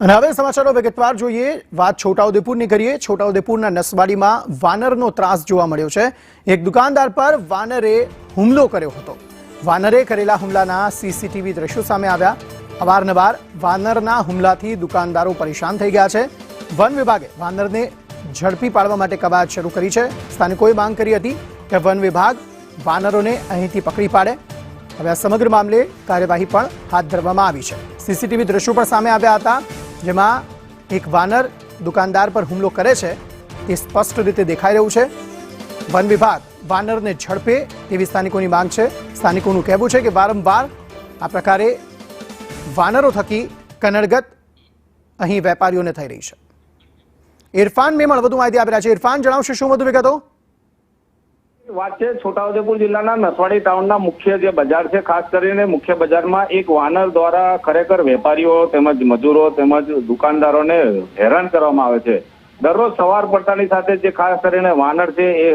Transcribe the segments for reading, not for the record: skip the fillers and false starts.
અને હવે સમાચારો વિગતવાર જોઈએ। વાત છોટાઉદેપુરની કરીએ। છોટાઉદેપુરના નસવાડીમાં વાનરનો ત્રાસ જોવા મળ્યો છે। એક દુકાનદાર પર વાનરે હુમલો કર્યો હતો। વાનરે કરેલા હુમલાના સીસીટીવી દ્રશ્યો સામે આવ્યા। અવારનવાર વાનરના હુમલાથી દુકાનદારો પરેશાન થઈ ગયા છે। વન વિભાગે વાનરને ઝડપી પાડવા માટે કવાયત શરૂ કરી છે। સ્થાનિકોએ માંગ કરી હતી કે વન વિભાગ વાનરોને અહીંથી પકડી પાડે। હવે આ સમગ્ર મામલે કાર્યવાહી પણ હાથ ધરવામાં આવી છે। સીસીટીવી દ્રશ્યો પણ સામે આવ્યા હતા, જેમાં એક વાનર દુકાનદાર પર હુમલો કરે છે તે સ્પષ્ટ રીતે દેખાઈ રહ્યું છે। વન વિભાગ વાનરને ઝડપે તેવી સ્થાનિકોની માંગ છે। સ્થાનિકોનું કહેવું છે કે વારંવાર આ પ્રકારે વાનરો થકી કનડગત અહીં વેપારીઓને થઈ રહી છે। ઇરફાન મેમણ વધુ માહિતી આપી રહ્યા છે। ઇરફાન, જણાવશો શું વધુ વિગતો? વાત છે છોટાઉદેપુર જિલ્લાના નસવાડી ટાઉનના મુખ્ય જે બજાર છે, ખાસ કરીને મુખ્ય બજારમાં એક વાનર દ્વારા ખરેખર વેપારીઓ તેમજ મજૂરો તેમજ દુકાનદારોને હેરાન કરવામાં આવે છે। દરરોજ સવાર પડતાની સાથે જે ખાસ કરીને વાનર છે એ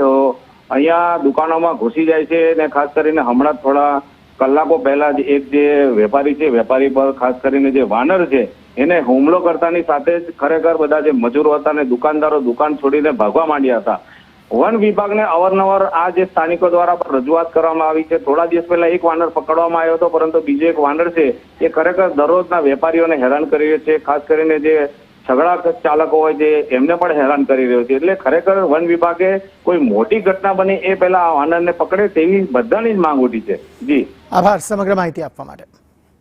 અહીંયા દુકાનોમાં ઘૂસી જાય છે અને ખાસ કરીને હમણાં થોડા કલાકો પહેલા જ એક જે વેપારી છે, વેપારી પર ખાસ કરીને જે વાનર છે એને હુમલો કરતાની સાથે જ ખરેખર બધા જે મજૂરો હતા અને દુકાનદારો દુકાન છોડીને ભાગવા માંડ્યા હતા। વન વિભાગને અવારનવાર આ જે સ્થાનિકો દ્વારા રજૂઆત કરવામાં આવી છે। થોડા દિવસ પહેલા એક વાનર પકડવામાં આવ્યો હતો, પરંતુ બીજો એક વાનર છે એ ખરેખર દરરોજના વેપારીઓને હેરાન કરી રહ્યો છે। ખાસ કરીને જે છગડા ચાલકો હોય છે એમને પણ હેરાન કરી રહ્યો છે। એટલે ખરેખર વન વિભાગે કોઈ મોટી ઘટના બને એ પહેલા આ વાનરને પકડે તેવી બધાની જ માંગ ઉઠી છે। જી, આભાર સમગ્ર માહિતી આપવા માટે।